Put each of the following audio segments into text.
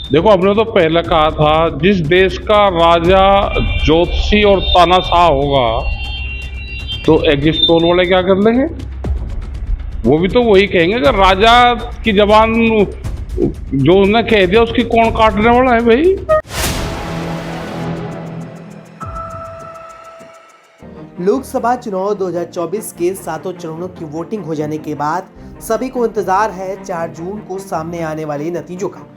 देखो, हमने तो पहले कहा था जिस देश का राजा ज्योतिषी और तानाशाह होगा तो एग्जिट पोल वाले क्या कर लेंगे? वो भी तो वही कहेंगे कि राजा की जबान जो उसने कह दिया उसकी कौन काटने वाला है भाई। लोकसभा चुनाव 2024 के 7 चरणों की वोटिंग हो जाने के बाद सभी को इंतजार है 4 जून को सामने आने वाले नतीजों का।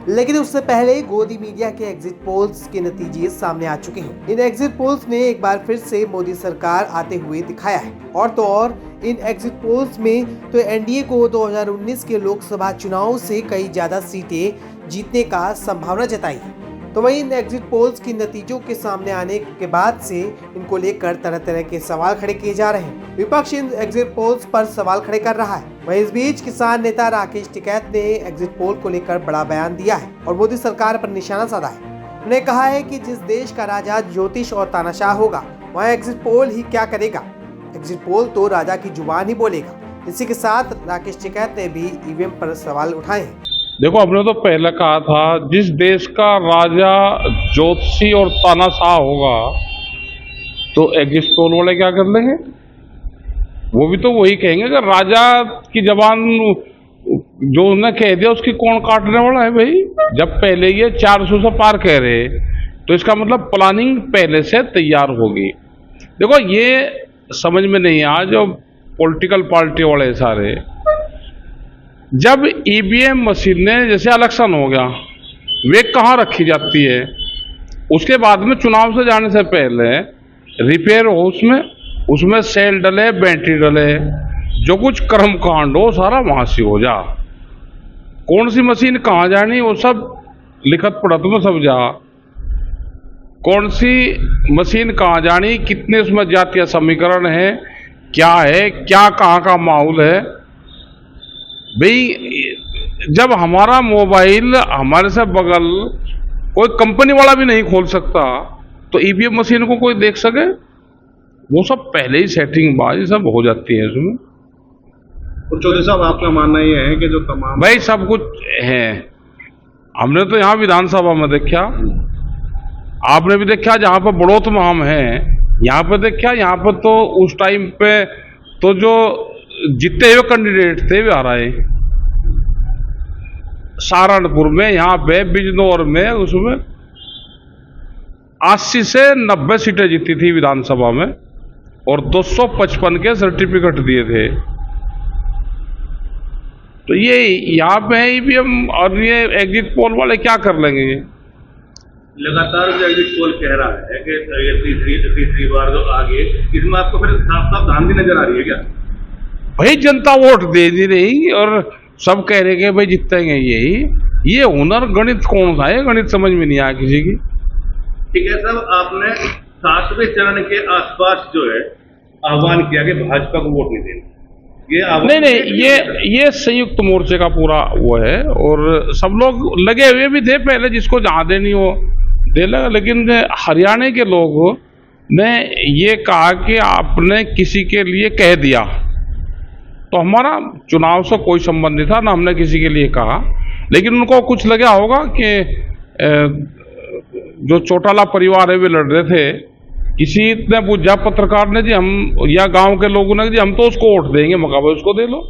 लेकिन उससे पहले गोदी मीडिया के एग्जिट पोल्स के नतीजे सामने आ चुके हैं। इन एग्जिट पोल्स ने एक बार फिर से मोदी सरकार आते हुए दिखाया है। और तो और इन एग्जिट पोल्स में तो एनडीए को 2019 के लोकसभा चुनाव से कई ज्यादा सीटें जीतने का संभावना जताई है। तो वहीं इन एग्जिट पोल्स की नतीजों के सामने आने के बाद से इनको लेकर तरह तरह के सवाल खड़े किए जा रहे हैं। विपक्ष इन एग्जिट पोल्स पर सवाल खड़े कर रहा है। वहीं इस बीच किसान नेता राकेश टिकैत ने एग्जिट पोल को लेकर बड़ा बयान दिया है और मोदी सरकार पर निशाना साधा है। उन्होंने कहा है कि जिस देश का राजा ज्योतिष और तानाशाह होगा वह एग्जिट पोल ही क्या करेगा। एग्जिट पोल तो राजा की जुबान ही बोलेगा। इसी के साथ राकेश टिकैत ने भी ईवीएम पर सवाल उठाए हैं। देखो, हमने तो पहले कहा था जिस देश का राजा ज्योतिषी और तानाशाह होगा तो एग्जिट पोल वाले क्या कर लेंगे? वो भी तो वही कहेंगे कि राजा की जबान जो उसने कह दिया उसकी कौन काटने वाला है भाई। जब पहले ये 400 से पार कह रहे तो इसका मतलब प्लानिंग पहले से तैयार होगी। देखो, ये समझ में नहीं आया जो पॉलिटिकल पार्टी वाले सारे, जब ईवीएम मशीनें जैसे इलेक्शन हो गया वे कहाँ रखी जाती है, उसके बाद में चुनाव से जाने से पहले रिपेयर हो उसमें सेल डले, बैटरी डले, जो कुछ कर्मकांड हो सारा वहां से हो जा। कौन सी मशीन कहाँ जानी वो सब लिखत पढ़त में सब जा। कौन सी मशीन कहाँ जानी, कितने उसमें जातीय समीकरण है, क्या है, क्या कहाँ का माहौल है भाई। जब हमारा मोबाइल हमारे से बगल कोई कंपनी वाला भी नहीं खोल सकता तो ईवीएम मशीन को कोई देख सके? वो सब पहले ही सेटिंग बाजी सब हो जाती है इसमें। तो चौधरी साहब, आपका मानना ये है कि जो तमाम भाई सब कुछ है। हमने तो यहाँ विधानसभा में देखा, आपने भी देखा जहाँ पर बढ़ोत माम है, यहाँ पर देखा, यहाँ पर तो उस टाइम पे तो जो जीते हुए कैंडिडेट थे वे आ रहे सहारनपुर में, यहाँ पे बिजनौर में, उसमें 80 से 90 सीटें जीती थी विधानसभा में और 255 के सर्टिफिकेट दिए थे। तो ये यहाँ पे ईवीएम और ये एग्जिट पोल वाले क्या कर लेंगे? लगातार जो एग्जिट पोल कह रहा है कि ये तीसरी बार जो आगे, इसमें आपको फिर साफ साफ धांधली नजर आ रही है क्या? भाई जनता वोट दे नहीं रही और सब कह रहे कि भाई जीतेंगे यही। ये हुनर गणित कौन सा है? गणित समझ में नहीं आया किसी की। ठीक है साहब, आपने 7वें चरण के आसपास जो है आह्वान किया कि भाजपा को वोट नहीं देना। ये नहीं, ये संयुक्त मोर्चे का पूरा वो है और सब लोग लगे हुए भी थे पहले, जिसको जहां देनी हो दे लगा। लेकिन हरियाणा के लोगों ने ये कहा कि आपने किसी के लिए कह दिया, तो हमारा चुनाव से कोई संबंध नहीं था, ना हमने किसी के लिए कहा। लेकिन उनको कुछ लगा होगा कि जो चौटाला परिवार है वे लड़ रहे थे, किसी ने पूछा पत्रकार ने जी हम या गांव के लोगों ने जी हम तो उसको वोट देंगे, मकाबले उसको दे लो।